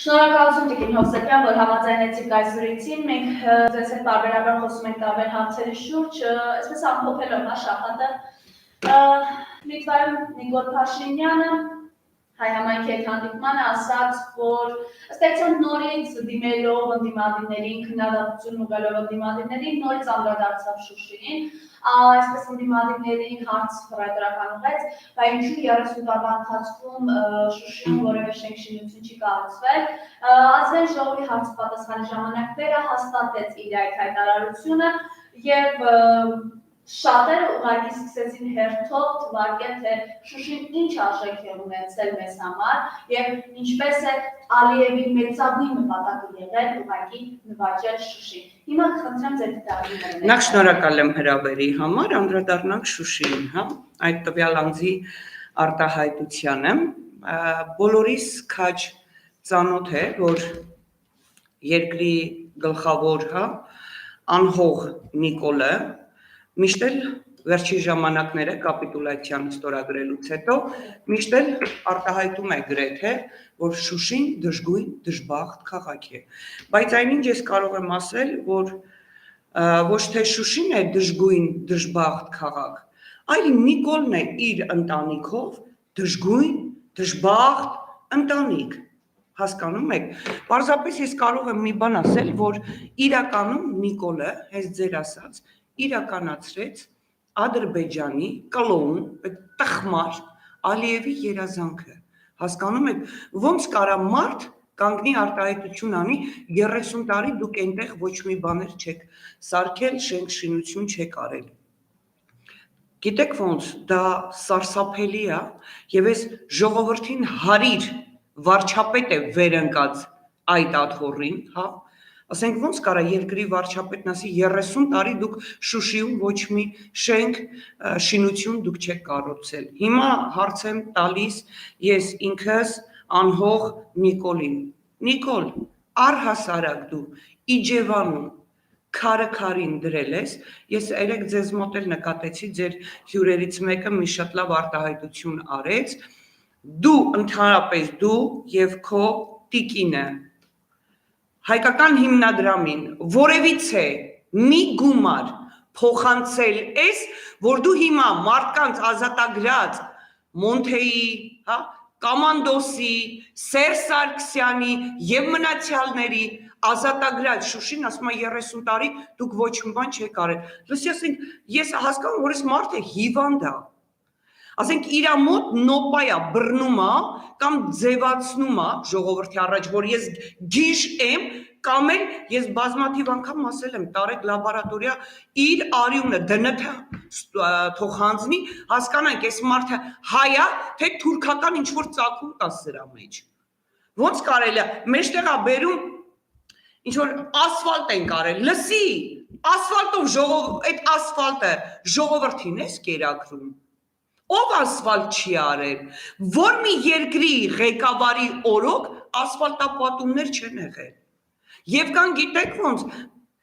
Շնորհակալություն Տիկին Հովսեփյան, որ համաձայնեցիք այս զրույցին։ Մենք ձեզ հետ տարբերաբար խոսում ենք տարբեր հարցերի շուրջ, այսպես ամփոփելով նա շաբաթը Լիտվայում Նիկոլ Փաշինյանը հայ համայնքի հետ հանդիպմանը ասաց, որ ըստ էության նորից դիմելով ընդդիմադիրներին, քննադատություն ուղղելով ընդդիմադիրներին, նորից անդրադարձավ Շուշիին, այսպես ընդդիմադիրներին հարց հռետորական ուղղեց, բա ինչու 30 տարվա ընթացքում Շուշիում որևէ շենքշինություն չի կառուցվել, ազգային ժողովի հարց պատասխանի ժամանակ վերահաստատեց իր այդ հայտարարությունը եւ շատերը ուղղակի սկսեցին հերթով թվարկել, թե Շուշին ինչ արժեք է ունեցել մեզ համար եւ ինչպես է Ալիևի մեծագույն նպատակը եղել ուղղակի նվաճել Շուշին։ Հիմա խնդրեմ ձեր դիտարկումները։ Նախ շնորհակալ եմ հրավերի համար, անդրադառնանք Շուշիին, հա, այդ տվյալ անձի արտահայտությանը։ Բոլորիս քաջ ծանոթ է, որ երկրի գլխավոր, հա, անհող Նիկոլը միշտ էլ վերջի ժամանակները կապիտուլյացիան ստորագրելուց հետո միշտ էլ արտահայտում է գրեթե, որ Շուշին դժգույն դժբախտ քաղաք է։ Բայց այնինչ ես կարող եմ ասել, որ ոչ թե Շուշին է դժգույն դժբախտ քաղաք, այլ Նիկոլն է իր ընտանիքով դժգույն դժբախտ ընտանիք։ Հասկանում եք։ Պարզապես ես կարող եմ մի բան ասել, որ իրականում Նիկոլը, հենց ձեր ասած, իրականացրեց Ադրբեջանի կլոուն, տխմար Ալիևի երազանքը։ Հասկանում եք, ոնց կարա մարդ կանգնի արտահայտություն անի 30 տարի դուք այնտեղ ոչ մի բաներ չեք սարքել, շենքշինություն չեք արել։ Գիտեք ոնց, դա սարսափելի է, եւ այս ժողովրդին հարիր վարչապետ է վերընկած այդ աթոռին, հա, ասենք ոնց կարա երկրի վարչապետն ասի 30 տարի դուք Շուշիում ոչ մի շենք, շինություն դուք չեք կառուցել։ Հիմա հարց եմ տալիս ես ինքս անհող Նիկոլին։ Նիկոլ, առհասարակ դու Իջևանում քարը քարին դրել ես, ես երեք ձեզ մոտ էլ նկատեցի ձեր հյուրերից մեկը մի շատ լավ արտահայտություն արեց, դու ընդհանրապես դու եւ քո տիկինը հայկական հիմնադրամին որևիցե մի գումար փոխանցել ես, որ դու հիմա մարդկանց ազատագրած Մոնթեի, հա, Կամանդոսի, Սերժ Սարգսյանի եւ մնացյալների ազատագրած Շուշին ասում է 30 տարի դուք ոչ մի բան չեք արել։ Լսի, ասենք, ես հասկանում որ այս մարդը հիվանդ է։ Ասենք իր մոտ նոպայա բռնում է կամ ձևացնում է ժողովրդի առաջ, որ ես գիժ եմ, կամ էլ ես բազմաթիվ անգամ ասել եմ Տարեկ լաբորատորիա իր արյունը դնթը թող հանձնի, հասկանանք այս մարդը հայ է, թե թուրքական ինչ որ ծագում կա սրա մեջ։ Ոնց կարելի է, մեջտեղ է բերում ինչ որ ասֆալտ են կարել, լսի, ասֆալտով այդ ասֆալտը ժողովրդին ես կերակրում։ Ով ասֆալտ չի արել, որ մի երկրի ղեկավարի օրոք ասֆալտապատումներ չեն եղել։ Եվ կան գիտեք ոնց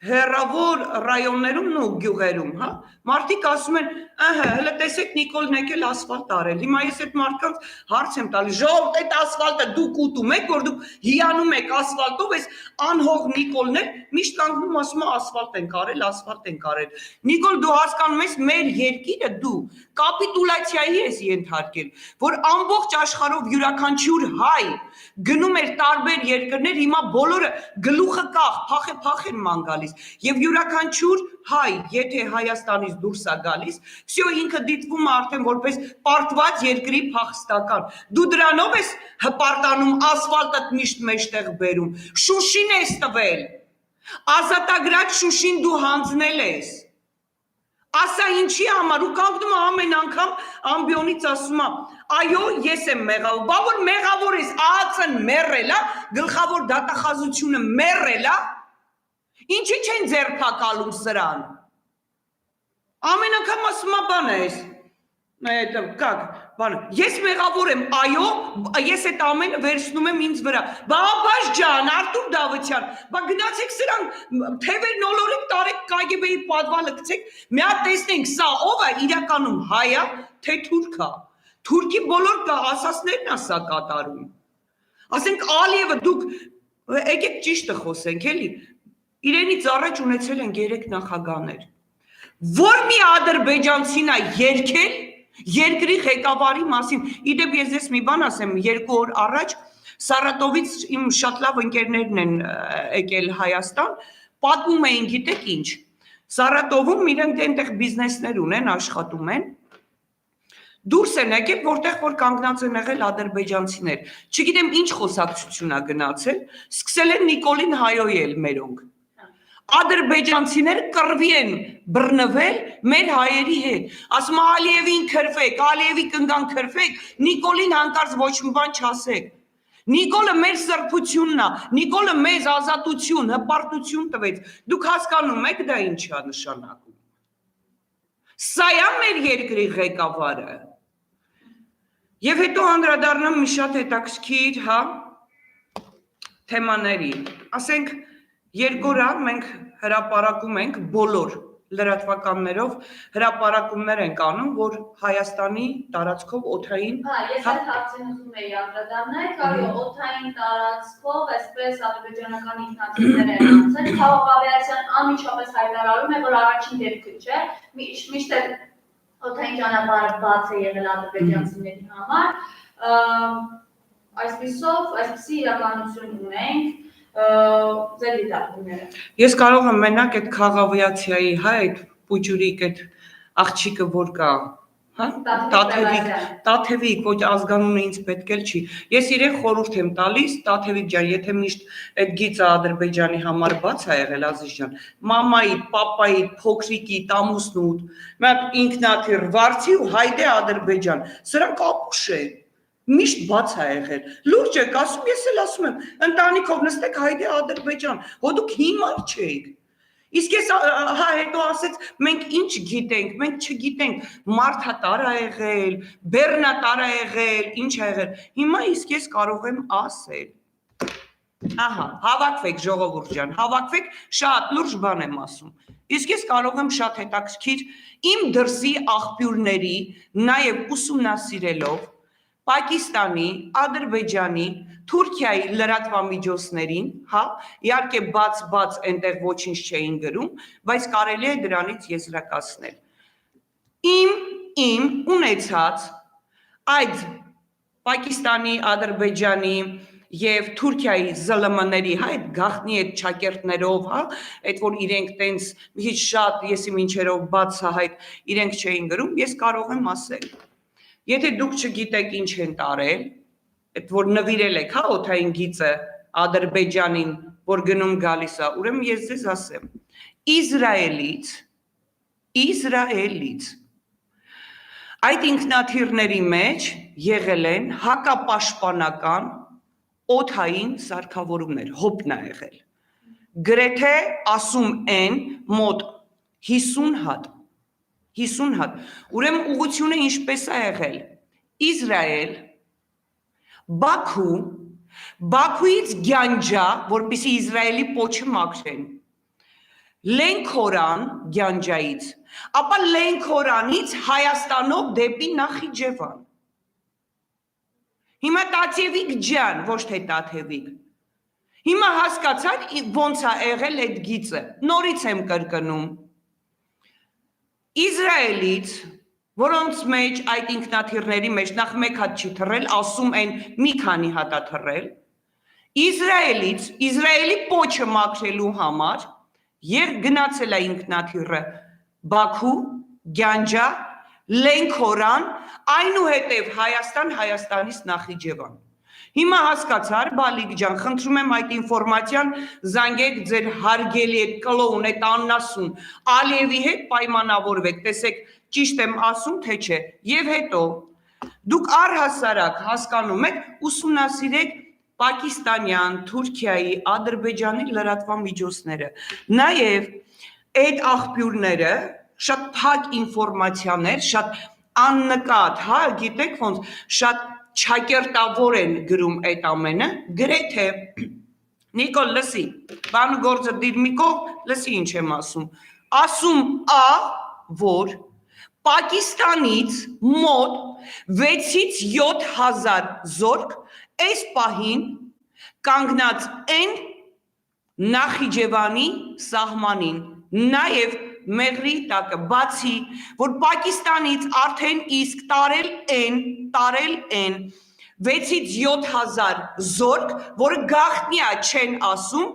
հեռավոր ռայոններում ու գյուղերում, հա, մարդիկ ասում են, ըհը, հələ տեսեք Նիկոլն եկել ասֆալտ արել։ Հիմա ես այդ մարդկանց հարց եմ տալիս, ժողովուրդ այդ ասֆալտը դուք ուտում եք, որ դուք հիանում եք ասֆալտով, այս անհող Նիկոլն է միշտ կանգնում ասում է ասֆալտ են կարել, ասֆալտ են կարել։ Նիկոլ, դու հասկանում ես, մեր երկիրը դու կապիտուլյացիայի ես ենթարկել, որ ամբողջ աշխարհով յուրաքանչյուր հայ գնում էր տարբեր երկրներ, հիմա բոլորը գլուխը կախ, փախ են ման գալիս, եւ յուրաքանչյուր հայ, եթե Հայաստանից դուրս է գալիս, всё ինքը դիտվում է արդեն որպես պարտված երկրի փախստական։ Դու դրանով ես հպարտանում, ասֆալտը միշտ մեջտեղ բերում։ Շուշին ես տվել։ Ազատագրած Շուշին դու հանձնել ես։ Ասա ինչի համար ու կանգնում է ամեն անգամ ամբիոնից ասում է այո ես եմ մեղավոր, բա որ մեղավոր ես, ԱԱՑ-ն մեռել է, գլխավոր դատախազությունը մեռել է, ինչի չեն ձերբակալում սրան։ Ամեն անգամ ասում է բան ես, ես մեղավոր եմ, այո, ես այդ ամենը վերցնում եմ ինձ վրա, բա Աբբաս ջան, Արտուր Դավթյան, բա գնացեք սրան թևեր նոլորեք, տարեք KGB-ի պատվալը գցեք, մի հատ տեսնենք սա ով է իրականում հայ է, թե թուրք է, թուրքի բոլոր ասածներն է սա կատարում, Ասենք Ալիևը դուք եկեք ճիշտը խոսենք, էլի։ Իրենից առաջ ունեցել են 3 նախագահներ։ Որ մի ադրբեջանցին է երկել երկրի ղեկավարի մասին։ Իդեպ ես ձեզ մի բան ասեմ, 2 օր առաջ Սարատովից իմ շատ լավ ընկերներն են եկել Հայաստան, պատմում էին, գիտեք ինչ, Սարատովում իրենք այնտեղ բիզնեսներ ունեն, աշխատում են, դուրս են եկել, որտեղ որ կանգնած են եղել ադրբեջանցիներ։ Չգիտեմ ինչ խոսակցություն է գնացել, սկսել են Նիկոլին հայոյել մերոնք։ Ադրբեջանցիները կռվի են բռնվել մեր հայերի հետ։ Ասում Ալիևին քրվեք, Ալիևի կնգան քրվեք, Նիկոլին հանկարծ ոչ մի բան չասեք։ Նիկոլը մեր սրբությունն է, Նիկոլը մեզ ազատություն, հպարտություն տվեց։ Դուք հասկանում եք դա ինչ է նշանակում։ Սա է մեր երկրի ղեկավարը։ Եվ հետո անդրադառնամ մի շատ հետաքրքիր, հա, թեմաների։ Ասենք 2 օր մենք հրապարակում ենք բոլոր լրատվականներով հրապարակումներ ենք անում, որ Հայաստանի տարածքով օդային Ես այդ հարցին ուզում էի անդրադառնալ, կարո օդային տարածքով այսպես ադրբեջանական ինքնաթիռներ են անցել, Ցավոք ավիացիան անմիջապես հայտարարում է, որ առաջին դեպքը չէ, միշտ էլ օդային ճանապարհը բաց է եղել ադրբեջանցիների համար, այսպիսի իրականություն ունենք, ձեր դիտարկումները։ Ես կարող եմ մենակ այդ խաղավիացիայի, հա, այդ պուջուրիկ, այդ աղջիկը որ կա, հա, Տաթևիկ, ոչ ազգանունը ինձ պետք էլ չի։ Ես իրեն խորհուրդ եմ տալիս, Տաթևիկ ջան, եթե միշտ այդ գիծը Ադրբեջանի համար բաց է եղել, Ազիզ ջան, մամայի, պապայի, փոքրիկի, ամուսնուդ, մենք ինքնաթիռ վարձի ու հայդե Ադրբեջան, սրանք ապուշ է։ Միշտ բաց է եղել։ Լուրջ եք ասում, ես էլ ասում եմ, ընտանիքով նստեք հայդե Ադրբեջան, հո դուք հիմար չեք։ Իսկ ես հա հետո ասեց, մենք ինչ գիտենք, մենք չգիտենք, մարդա տար է եղել, բեռնա տար է եղել, ինչ է եղել։ Հիմա իսկ ես կարող եմ ասել։ Ահա, հավաքվեք ժողովուրդ ջան, հավաքվեք, շատ լուրջ բան եմ ասում։ Իսկ ես կարող եմ շատ հետաքրքիր իմ դրսի աղբյուրների, նաև ուսումնասիրելով Պակիստանի, Ադրբեջանի, Թուրքիայի լրատվամիջոցներին, հա, իհարկե բաց այնտեղ ոչինչ չէին գրում, բայց կարելի է դրանից եզրակացնել։ Իմ ունեցած այդ Պակիստանի, Ադրբեջանի եւ Թուրքիայի ԶԼՄ-ների, հա, այդ գախնի այդ ճակերտներով, հա, այդ որ իրենք տենց մի շատ եսի մինչերով բաց հայտ իրենք չէին գրում, ես կարող եմ ասել։ Եթե դուք չգիտեք ինչ են տարել, այդ որ նվիրել եք, հա, օդային գիծը Ադրբեջանին, որ գնում գալիս է, ուրեմն ես ձեզ ասեմ, Իսրայելից այդ ինքնաթիռների մեջ եղել են հակապաշտպանական օդային սարքավորումներ, հոպն է եղել։ Գրեթե ասում են մոտ 50 հատ։ 50 հատ։ Ուրեմն ուղղությունը ինչպես է եղել։ Իսրայել, Բաքու, Բաքուից Գյանջա, որպեսզի Իսրայելի պոչը մաքրեն։ Լենքորան Գյանջայից, ապա Լենքորանից Հայաստանով դեպի Նախիջևան։ Հիմա Տաթևիկ ջան, ոչ թե Տաթևիկ։ Հիմա հասկացաք ոնց է եղել այդ գիծը։ Նորից եմ կրկնում։ Իսրայելից, որոնց մեջ այդ ինքնաթիռների մեջ նախ մեկ հատ չի թռել, ասում են մի քանի հատ է թռել, Իսրայելից, Իսրայելի պոչը մաքրելու համար եւ գնացել է ինքնաթիռը Բաքու, Գյանջա, Լենքորան, այնուհետև Հայաստան, Հայաստանից Նախիջևան։ Հիմա հասկացար, Բալիկ ջան, խնդրում եմ այդ ինֆորմացիան զանգեք ձեր հարգելի այդ կլոուն, այդ աննասուն Ալիևի հետ պայմանավորվեք, տեսեք ճիշտ եմ ասում, թե չէ։ Եվ հետո դուք առհասարակ հասկանում եք, ուսումնասիրեք Պակիստանյան, Թուրքիայի, Ադրբեջանի լրատվամիջոցները։ Նաև այդ աղբյուրները շատ փակ ինֆորմացիաներ, շատ աննկատ, հա, գիտեք ոնց, շատ չակերտավոր են գրում այդ ամենը, գրեթե Նիկոլ, լսի, բան գործը դիր մի կողմ, լսի ինչ եմ ասում, ասում ա, որ Պակիստանից մոտ 6-ից 7,000 զորք այս պահին կանգնած են Նախիջևանի սահմանին, նաև Մեղրի տակը, բացի որ Պակիստանից արդեն իսկ տարել են 6-ից 7,000 զորք, որը գաղտնիա չեն ասում,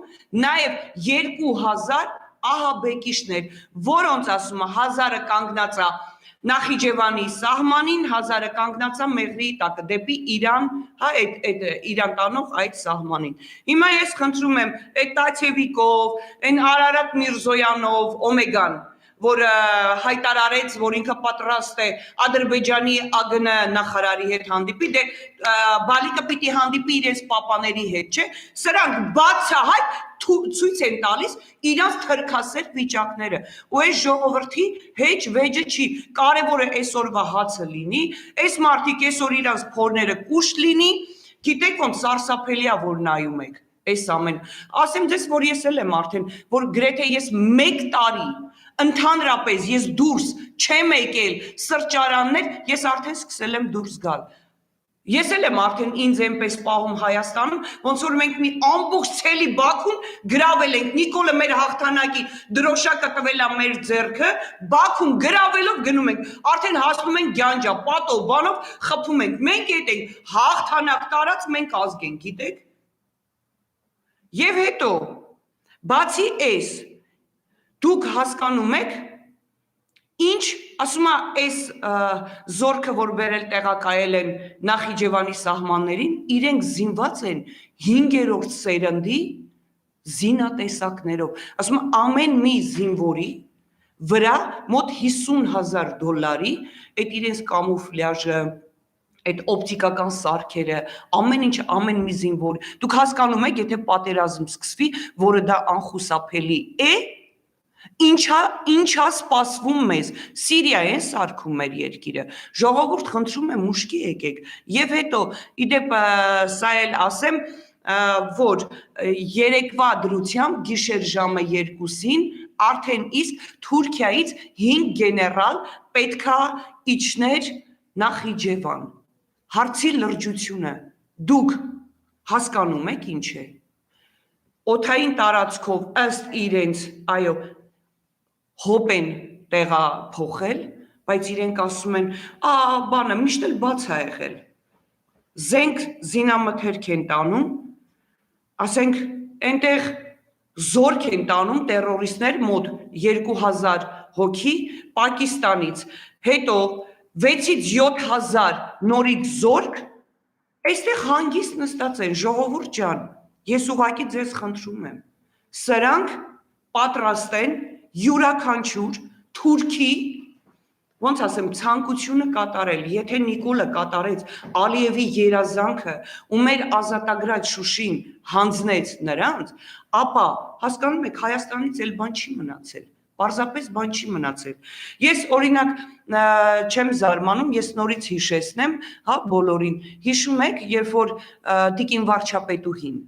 նաև 2,000 ահաբեկիչներ, որոնց ասում 1000-ը կանգնածա Նախիջևանի սահմանին, 1000-ը կանգնածա Մեղրի տակը, դեպի Իրան, Իրան տանող այդ սահմանին։ Հիմա ես խնդրում եմ այդ Տաթևիկով, այն Արարատ Միրզոյանով, Օմեգան, որ հայտարարեց, որ ինքը պատրաստ է Ադրբեջանի ԱԳՆ նախարարի հետ հանդիպի, դե բալիկը պիտի հանդիպի իրենց պապաների հետ, չէ՞։ Սրանք բացահայտ ցույց են տալիս իրանց թրքասեր վիճակները։ Ու այս ժողովրդի հեչ վեճը չի, կարևորը այսօրվա հացը լինի, այս մարդիկ այսօր իրանց փորները կուշտ լինի, գիտեք ոնց սարսափելիա որ նայում եք այս ամեն։ Ասեմ ձեզ, որ ես էլ եմ արդեն, որ գրեթե ես 1 տարի ընդհանրապես ես դուրս չեմ եկել սրճարաններ, ես արդեն սկսել եմ դուրս գալ։ Ես էլ եմ արդեն ինձ այնպես պահում Հայաստանում, ոնց որ մենք մի ամբողջ ցելի Բաքուն գրավել ենք, Նիկոլը մեր հաղթանակի դրոշակը տվել է մեր ձեռքը, Բաքուն գրավելով գնում ենք, արդեն հասնում ենք Գյանջա, պատով, բանով խփում ենք, մենք ետ ենք, հաղթանակ տարած մենք ազգ ենք, գիտեք։ Եվ հետո, բացի այս, դուք հասկանում եք, ինչ, ասում է, այս զորքը, որ բերել տեղակայել են Նախիջևանի սահմաններին, իրենք զինված են 5-րդ սերնդի զինատեսակներով։ Ասում է, ամեն մի զինվորի վրա մոտ $50,000, այդ իրենց կամուֆլյաժը, այդ օպտիկական սարքերը, ամեն ինչ, ամեն մի զինվոր, դուք հասկանում եք, եթե պատերազմ սկսվի, որը դա անխուսափելի է, ինչա սպասվում մեզ, Սիրիա են սարքում մեր երկիրը, ժողովուրդ խնդրում եմ ուշքի եկեք, և հետո, իդեպ սա էլ ասեմ, որ երեկվա դրությամբ գիշեր ժամը 2-ին արդեն իսկ Թուրքիայից 5 գեներալ պետքա իջներ Նախիջևան, հարցի լրջությունը, դուք հասկանում եք ինչ է, օդային տարածքով ըստ իրենց, այո, հոպ են տեղափոխել, բայց իրենք ասում են, բանը միշտ էլ բաց է եղել, զենք զինամթերք են տանում, ասենք, այնտեղ զորք են տանում տերորիստներ մոտ 2,000 հոգի Պակիստանից, հետո 6-ից 7,000 նորից զորք, այստեղ հանգիստ նստած են, ժողովուրդ ջան, ես ուղղակի ձեզ խնդրում եմ, սրանք պատրաստ են յուրաքանչյուր Թուրքի, ոնց ասեմ, ցանկությունը կատարել, եթե Նիկոլը կատարեց Ալիևի երազանքը ու մեր ազատագրած Շուշին հանձնեց նրանց, ապա հասկանում եք Հայաստանից էլ բան չի մնացել, պարզապես բան չի մնացել։ Ես օրինակ չեմ զարմանում, ես նորից հիշեցնեմ, հա, բոլորին, հիշում եք, երբ որ Տիկին վարչապետուհին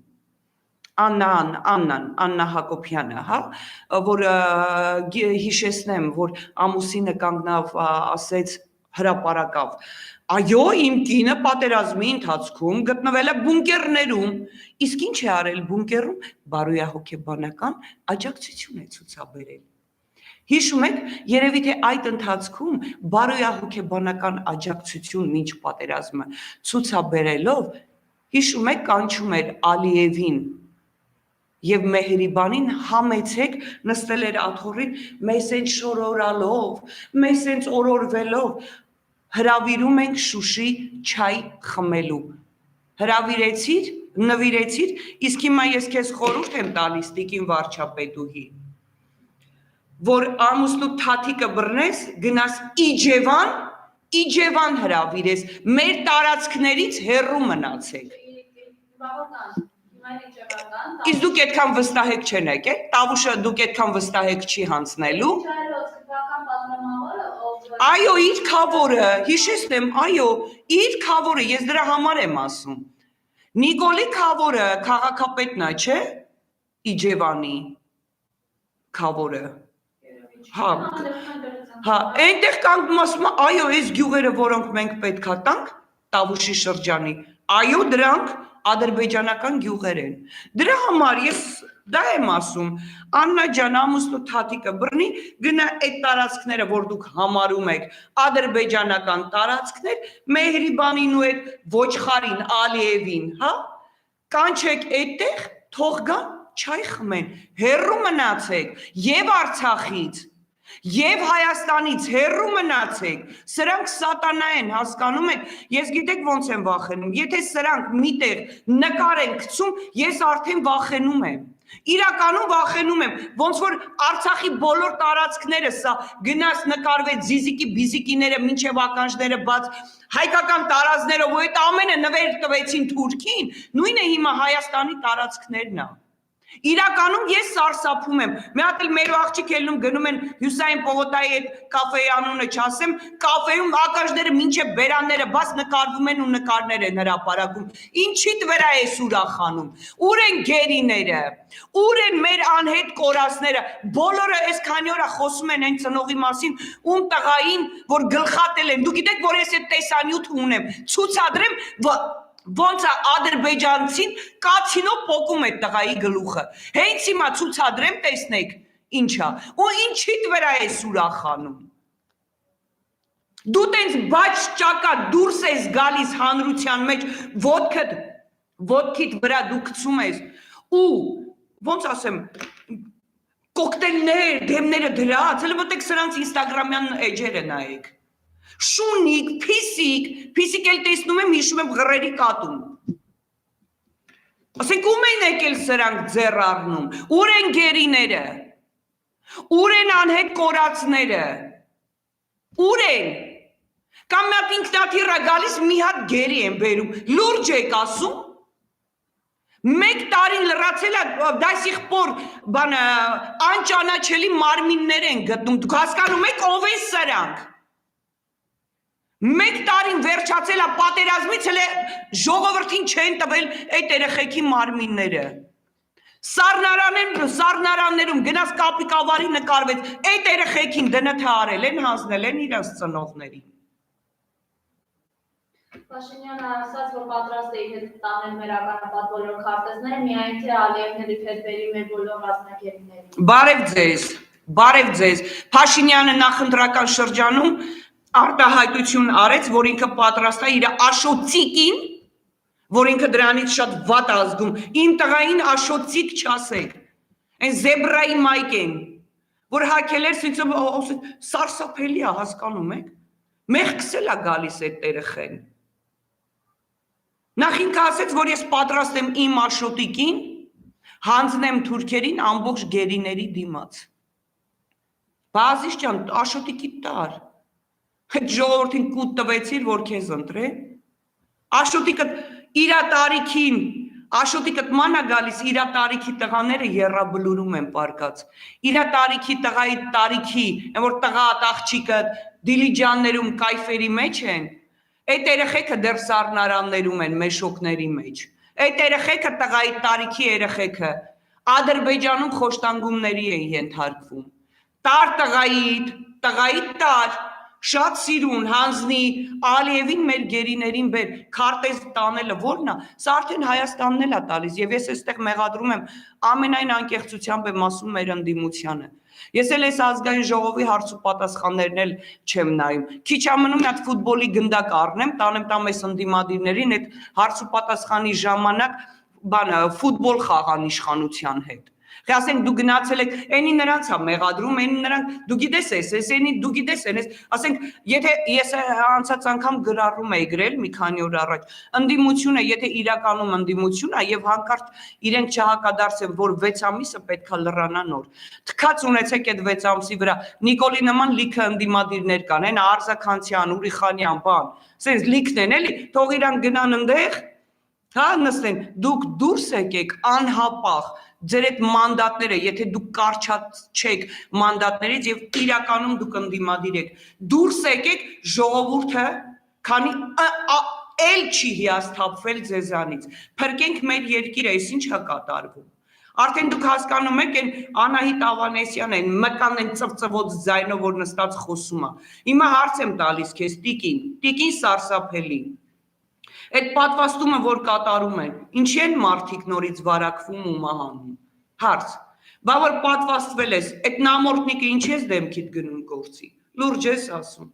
Աննա Հակոբյանը, հա, որ հիշեցնեմ, որ ամուսինը կանգնավ, ասեց հրապարակավ, այո, իմ կինը պատերազմի ընթացքում գտնվել է բունկերներում, իսկ ինչ է արել բունկերում, բարոյահոգեբանական աջակցություն է ցուցաբերել։ Հիշում եք, երևի թե այդ ընթացքում բարոյահոգեբանական աջակցություն մինչ պատերազմը ցուցաբերելով, հիշում եք, կանչում էր Ալիևին և Մեհրիբանին համեցեք նստել էր աթոռին, մեզ են շորորալով, մեզ են օրորվելով, հրավիրում ենք Շուշի չայ խմելու, հրավիրեցիր, նվիրեցիր, իսկ հիմա ես քեզ խորհուրդ եմ տալիս Տիկին վարչապետուհի, որ ամուսնու թաթիկը բռնես, գնաս Իջևան հրավիրես, մեր տարածքներից հեռու մնացեք։ Իսկ դուք այդքան վստահեք չեն եկել, Տավուշը դուք այդքան վստահեք չի հանձնելու։ Այո, իր քավորը, հիշեցնեմ, այո, իր քավորը, ես դրա համար եմ ասում։ Նիկոլի քավորը քաղաքապետն է, չէ՞, Իջևանի քավորը։ Հա, հա, այնտեղ կանգնում ասում եմ, այո, այս գյուղերը, որոնք մենք պետքա տանք Տավուշի շրջանի, այո, դրանք ադրբեջանական գյուղեր են։ Դրա համար ես դա եմ ասում, Աննա ջան, ամուսնու թաթիկը բռնի, գնա այդ տարածքները, որ դուք համարում եք ադրբեջանական տարածքներ, Մեհրիբանին ու այդ ոչխարին, Ալիևին, հա, կանչեք այդտեղ, թող գան չայ խմեն, հեռու մնացեք եւ Արցախից, եւ Հայաստանից հեռու մնացեք, սրանք սատանա են, հասկանում եք, ես գիտեք ոնց եմ վախենում, եթե սրանք միտեղ նկար են գցում, ես արդեն վախենում եմ, իրականում վախենում եմ, ոնց որ Արցախի բոլոր տարածքները սա գնաց նկարվեց զիզիկի բիզիկիները մինչև ականջները բաց հայկական տարածներով ու այդ ամենը նվեր տվեցին Թուրքին, նույնը հիմա Հայաստանի տարածքներն է։ Իրականում ես սարսափում եմ, մի հատ էլ մեր աղջիկ ելնում գնում են Հյուսային Պողոտայի այդ կաֆեի անունը չասեմ, կաֆեում ականջները մինչև բերանները բաց նկարվում են ու նկարներ են հրապարակում, ինչիդ վրա ես ուրախանում, ուր են գերիները, ուր են մեր անհետ կորածները, բոլորը այս քանի օր խոսում են այն ծնողի մասին, ում տղային, որ գլխատել են, դու գիտեք, որ ես այդ տեսանյութը ունեմ, ցուցադրեմ, ոնց է ադրբեջանցին կացինով փոկում է տղայի գլուխը։ Հենց հիմա ցուցադրեմ տեսնեք ինչա։ Ու ինչիդ վրա ես ուրախանում։ Դու տենց բաց ճակա դուրս ես գալիս հանրության մեջ ոտքիդ վրա դու գցում ես ու ոնց ասեմ կոկտեյլներ, դեմները դրած, հələ մտեք սրանց ինստագրամյան էջերը նայեք։ Շունիկ, փիսիկ էլ տեսնում եմ, հիշում եմ ղրերի կատում։ Ասենք ում են եկել սրանք ձեռ առնում, ուր են գերիները, ուր են անհետ կորածները, ուր են, կամ մի հատ ինքնաթիռ է գալիս մի հատ գերի են բերում, լուրջ եք ասում, մեկ տարին լրացել է դասիղպոր անճանաչելի մարմիններ են գտնում, դուք հասկանում եք ով են սրանք։ Մեկ տարին վերջացել է պատերազմից, հələ ժողովրդին չեն տվել այդ երեխեքի մարմինները։ Սառնարաններում գնաց կապիկավարի նկարվեց, այդ երեխեքին դնթ արել են, հանձնել են իրենց ծնողներին։ Փաշինյանը ասաց, որ պատրաստ է հետ տանել մեր ականապատ բոլոր քարտեզները, միայն թե Ալիևների հետ բերի մեր բոլոր ռազմագերիներին։ Բարև ձեզ։ Փաշինյանը նախընտրական շրջանում արտահայտություն արեց, որ ինքը պատրաստ է իր աշոցիկին, որ ինքը դրանից շատ վատ ազգում, իմ տղային աշոցիկ չասեք, այն զեբրայի մայք են, որ հակել էր, սարսափելի է, հասկանում եք, մեղքսել է գալիս այդ երեխեն։ Նախ ինքը ասեց, որ ես պատրաստ եմ իմ աշոտիկին, հանձնեմ թուրքերին ամբողջ գերիների դիմաց։ Բազիշ ջան, աշոտիկի տար։ Այդ ժողովրդին կուտ տվեցիր, որ քեզ ընտրեն։ Աշոտիկը իրա տարիքին, աշոտիկը մանա գալիս, իրա տարիքի տղաները եռաբլուրում են պարկած։ Իրա տարիքի տղայի տարիքի, որ տղա աղջիկը դիլիջաններում կայֆերի մեջ են, այդ երեխեքը դեռ սառնարաններում են, մեշոկների մեջ։ Այդ երեխեքը տղայի տարիքի երեխեքը Ադրբեջանում խոշտանգումների են ենթարկվում։ Տար տղայի տար շատ սիրուն, հանձնի, Ալիևին մեր գերիներին բեր, քարտեզ տանելը որն է, սա արդեն Հայաստանն էլ է տալիս, եւ ես այստեղ մեղադրում եմ ամենայն անկեղծությամբ եմ ասում մեր ընդդիմությանը։ Ես էլ այս ազգային ժողովի հարց ու պատասխաններն էլ չեմ նայում։ Քիչ ամնում մի հատ ֆուտբոլի գնդակ առնեմ, տանեմ այս ընդդիմադիրներին այդ հարց ու պատասխանի ժամանակ ֆուտբոլ խաղան իշխանության հետ։ Ասենք դու գնացել եք, այնի նրանց է մեղադրում, այնի նրանք դու գիտես ես, այնի դու գիտես ես, ասենք եթե ես անցած անգամ գրառում էի գրել մի քանի օր առաջ, ընդդիմությունը, եթե իրականում ընդդիմություն է եւ հանկարծ իրենք չհակադարձեն, որ 6 ամիսը պետքա լրանա նոր։ Թքած ունեցեք այդ 6 ամսի վրա, Նիկոլի նման լիքը ընդդիմադիրներ կան, այն Արզականցյան, Ուրիխանյան, բան, ասենց լիքն են էլի, թող իրանք գնան այնտեղ, հա, նստեն, դուք դուրս եկեք անհապաղ ձեր այդ մանդատները, եթե դուք կարճած չեք մանդատներից եւ իրականում դուք ընդդիմադիր եք, դուրս եկեք ժողովուրդը, քանի էլ չի հիասթափվել ձեզանից, փրկենք մեր երկիրը, այս ինչ է կատարվում, Արդեն դուք հասկանում եք, այն Անահիտ Ավանեսյանն են, մկան են ծվծվոց ձայնով, որ նստած խոսում է։ Հիմա հարց եմ տալիս քեզ, տիկին սարսափելի։ Այդ պատվաստումը, որ կատարում են, ինչի են մարդիկ նորից վարակվում ու մահանում։ Հարց։ Բա որ պատվաստվել ես, այդ նամորդնիկը ինչ ես դեմքիդ գնում գործի։ Լուրջ ես ասում։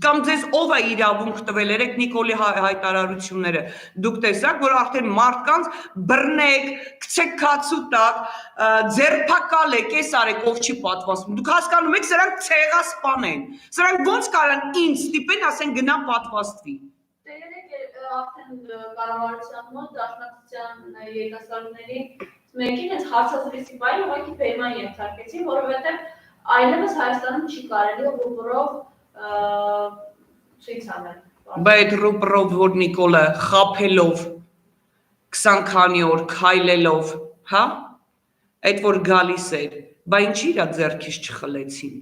Կամ ձեզ ով է իրավունք տվել, երեք Նիկոլի հայտարարությունները, դուք տեսաք, որ արդեն մարդկանց բռնեք, գցեք քացու տակ, ձերբակալեք, էս արեք, ով չի պատվաստում։ Դուք հասկանում եք, սրանք ցեղասպան են։ Սրանք ոնց կարան ինձ ստիպեն, ասեն գնա պատվաստվի։ Արդեն կառավարության մոտ դաշնակցության երիտասարդների մեկին այս հարցազրույցի բայը ուղղակի բերման ենթարկեցին, որովհետև այլևս Հայաստանում չի կարելի ռուբլով ցույց անել։ Բայց այդ ռուբլով, որ Նիկոլը խափելով 20 քանի օր քայլելով, հա, այդ որ գալիս էր, բա ինչի իր ձեռքից չխլեցին։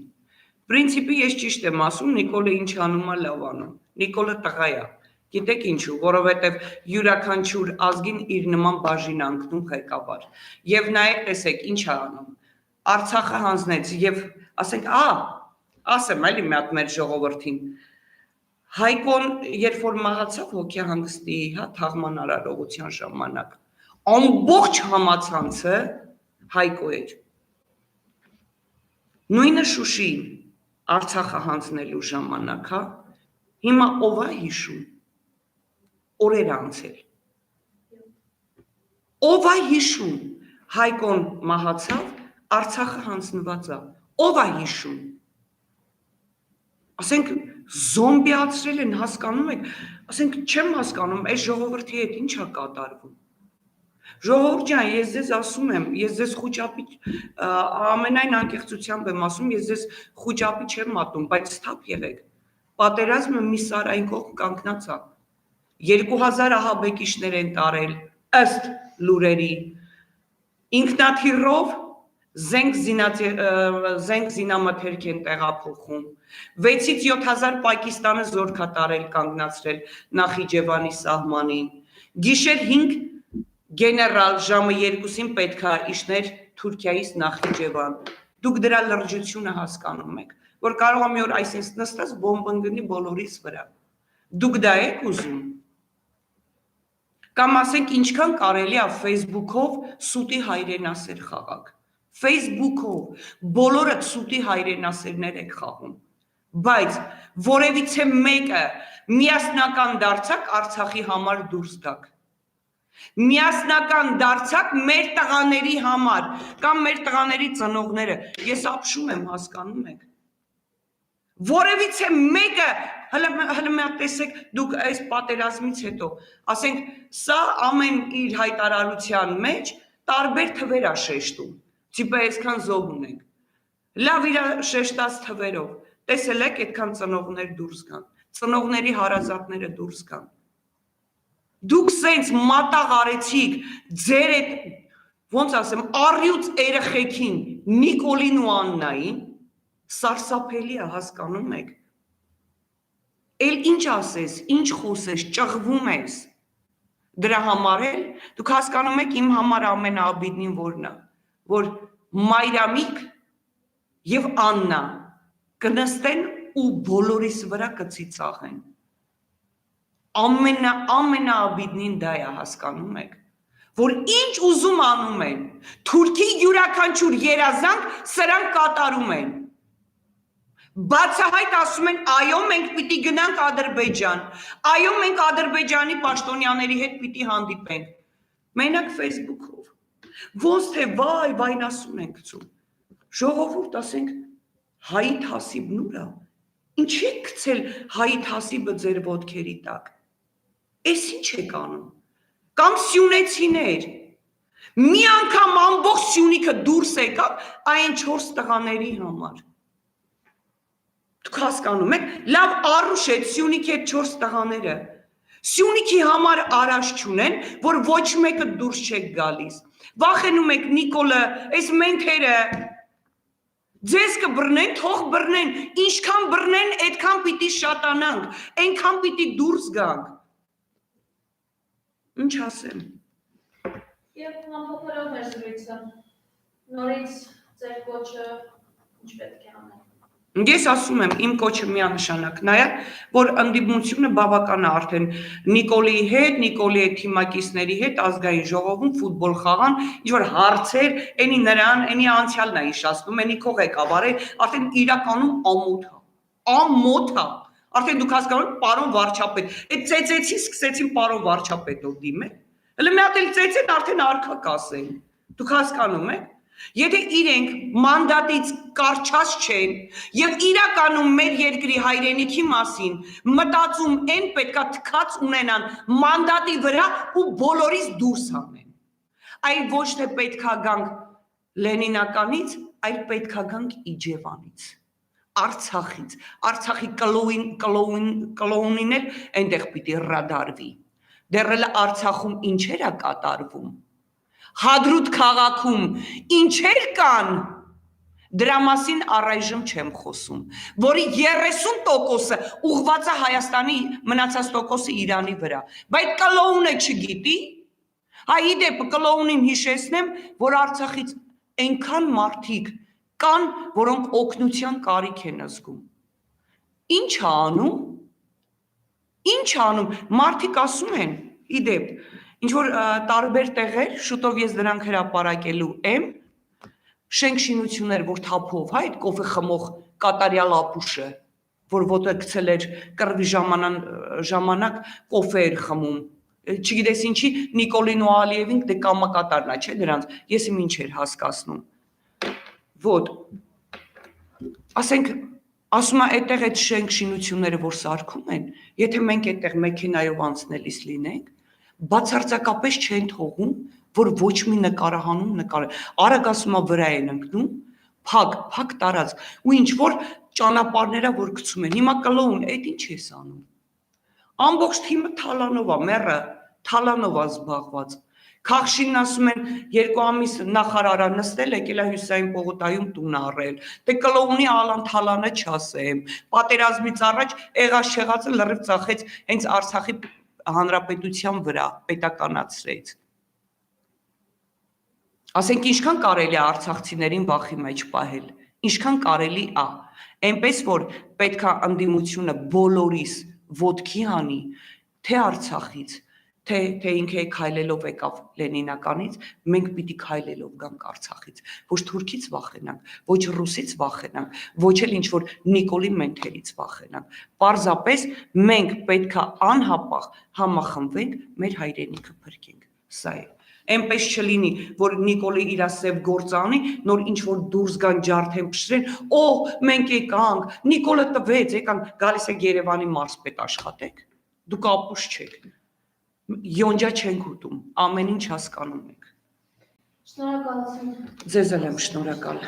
Պրինցիպի ես ճիշտ եմ ասում, Նիկոլը ինչ անում է լավ անում։ Նիկոլը տղա է։ Գիտեք ինչու, որովհետև յուրաքանչյուր ազգին իր նման բաժին անկնում ղեկավար։ Եվ նայեք, տեսեք, ինչ է անում։ Արցախը հանձնեց եւ ասենք, ասեմ էլի մի հատ մեր ժողովրդին։ Հայկոն, երբ որ մահացավ հոգեհանգստի, հա, թաղման արարողության ժամանակ, ամբողջ համացանցը Հայկո էր։ Նույնը Շուշիին Արցախը հանձնելու ժամանակ, հա, հիմա ով է հիշում։ Օրեր անցել։ Ով է հիշում, Հայկոն մահացավ, Արցախը հանձնված է։ Ով է հիշում։ Ասենք զոմբիացրել են, հասկանում եք, ասենք չեմ հասկանում, այս ժողովրդի հետ ինչ է կատարվում։ Ժողովուրդ ջան, ես ձեզ ասում եմ, ես ձեզ խոճապի ամենայն անկեղծությամբ եմ ասում, ես ձեզ խոճապի չեմ մատնում, բայց ստապ եղեք։ Պատերազմը մի սարային կողմ կանգնած է։ 2000 ահաբեկիչներ են տարել, ըստ լուրերի, ինքնաթիռով զենք զինամթերք են տեղափոխում, 6-ից 7000 Պակիստանը զորք է տարել կանգնացրել Նախիջևանի սահմանին, գիշեր 5 գեներալ ժամը 2-ին պետք է իջներ Թուրքիայից Նախիջևան, դուք դրա լրջությունը հասկանում եք, որ կարող է մի օր այսինքն նստած բոմբ ընկնի բոլորիս վրա, դուք դա եք ուզում, կամ ասենք ինչքան կարելի է Facebook-ով սուտի հայրենասեր խաղակ, Facebook-ով բոլորը սուտի հայրենասերներ եք խաղում, բայց որևիցե մեկը միասնական դարձակ Արցախի համար դուրս գաք, միասնական դարձակ մեր տղաների համար, կամ մեր տղաների ծնողները, ես ապշում եմ, հասկանում եք, որևիցե մեկը, հլը մի հատ տեսեք, դուք այս պատերազմից հետո, ասենք, սա ամեն իր հայտարարության մեջ տարբեր թվեր է շեշտում, տիպը այսքան զոհ ունենք, լավ իր շեշտած թվերով, տեսել եք այդքան ծնողներ դուրս գան, ծնողների հարազատները դուրս գան, դուք սենց մատաղ արեցիք ձեր այդ, ոնց ասեմ, առյուծ երեխեքին Նիկոլին ու Աննային, սարսափելի է, հասկանում եք, էլ ինչ ասես, ինչ խոսես, ճղվում ես, դրա համար էլ, դուք հասկանում եք իմ համար ամենաաբիդնին որն է, որ Մայրամիկ և Աննա կնստեն ու բոլորիս վրա կծիծաղեն, ամենաաբիդնին դա է, հասկանում եք, որ ինչ ուզում անում են, Թուրքի յուրաքանչյուր երազանք սրանք կատարում են, բացահայտ ասում են, այո, մենք պիտի գնանք Ադրբեջան, այո, մենք Ադրբեջանի պաշտոնյաների հետ պիտի հանդիպենք, մենակ Facebook-ով, ոնց թե վայնասուն ենք գցում, ժողովուրդ ասենք, Հայիթ Հասիբն ուրա, ինչ եք գցել Հայիթ Հասիբը ձեր ոտքերի տակ, էս ինչ եք անում, կամ սյունեցիներ, մի անգամ ամբողջ Սյունիքը դուրս եկավ այն 4 տղաների համար, դուք հասկանում եք, լավ առուշ է Սյունիքի այդ 4 տղաները, Սյունիքի համար արաշ չունեն, որ ոչ մեկը դուրս չեք գալիս, վախենում եք Նիկոլը, այս մենքերը, ձեզ կբռնեն, թող բռնեն, ինչքան բռնեն, այդքան պիտի շատանանք, այնքան պիտի դուրս գանք, ինչ ասեմ, Եվ ամփոփելով մեր զրույցը, նորից ձեր կոչը ինչ պետք է անել։ Ես ասում եմ, իմ կոչը միանշանակ նա է, որ ընդդիմությունը բավական է արդեն Նիկոլիի հետ, Նիկոլիի թիմակիցների հետ ազգային ժողովում ֆուտբոլ խաղան, ինչ որ հարցեր, էնի նրան, էնի անցյալն է հիշացնում, էնի քո ղեկավարը, արդեն իրականում ամոթ է։ Ամոթ է։ Արդեն դուք հասկանում եք, պարոն վարչապետ, այդ ծեծեցի սկսեցին պարոն վարչապետով դիմել։ Հələ մի հատ էլ ծեծեն արդեն արքա կասեն։ Դուք հասկանում եք։ Եթե իրենք մանդատից կարճած չեն եւ իրականում մեր երկրի հայրենիքի մասին մտածում են պետքա թքած ունենան մանդատի վրա ու բոլորից դուրս հանեն։ Այլ ոչ թե պետքա գանք Լենինականից, այլ պետքա գանք Իջևանից, Արցախից, Արցախի կլոունին էլ այնտեղ պիտի ռադարվի։ Դեռ էլ Արցախում ինչեր է կատարվում։ Հադրութ քաղաքում ինչեր կան, դրա մասին առայժմ չեմ խոսում, որի 30% ուղղված է Հայաստանի մնացած տոկոսը Իրանի վրա, բայց կլոունը չգիտի, ի դեպ կլոունին հիշեցնեմ, որ Արցախից այնքան մարդիկ կան, որոնք օգնության կարիք են զգում։ Ինչ է անում, մարդիկ ասում են, ի դեպ, ինչ որ տարբեր տեղեր, շուտով ես դրանք հրապարակելու եմ, շենք շինություններ, որ թափով, այդ կոֆե խմող կատարյալ ապուշը, որ ոտը գցել էր կռվի ժամանակ կոֆե էր խմում, չգիտես ինչի Նիկոլին ու Ալիևին դե կամակատարն է, չէ դրանց, ես իմ ինչ էր հասկացնում, ոտ, ասենք, ասում է այդտեղ այդ շենք շինությունները, որ սարքում են, եթե մենք այդտեղ մեքենայով անցնելիս լինենք, բացարձակապես չեն թողում, որ ոչ մի նկարահանում Արագ ասում է վրա են ընկնում, փակ տարած, ու ինչ որ ճանապարհները որ գցում են, հիմա կլոուն, այդ ինչ ես անում։ Ամբողջ թիմը թալանով է, մեռը թալանով է զբաղված։ Քաղշինն ասում են 2 ամիս նախարարա նստել, եկել է Հյուսիսային պողոտայում տուն առել։ Դե կլոունի ալան թալանը չասեմ։ Պատերազմից առաջ եղած-չեղածը լրիվ ծախեց հենց Արցախի հանրապետության վրա, պետականացրեց։ Ասենք ինչքան կարելի է արցախցիներին վախի մեջ պահել, ինչքան կարելի է, այնպես որ պետքա ընդդիմությունը բոլորիս ոտքի հանի, թե Արցախից, թե ինքը քայլելով եկավ Լենինականից, մենք պիտի քայլելով գանք Արցախից, ոչ թուրքից վախենանք, ոչ ռուսից վախենանք, ոչ էլ ինչ որ Նիկոլի մենթերից վախենանք։ Պարզապես մենք պետքա անհապաղ համախմբվենք, մեր հայրենիքը փրկենք։ Սա է։ Այնպես չլինի, որ Նիկոլի իր սև գործանի, նոր ինչ որ դուրս գան ջարդեն փշրեն, մենք եկանք, Նիկոլը տվեց, եկանք, գալիս եք Երևանի մարզպետ աշխատեք, դուք ապուշ չեք, յոնջա չենք ուտում, ամեն ինչ հասկանում եք։ Շնորհակալություն։ Ձեզ էլ եմ շնորհակալ։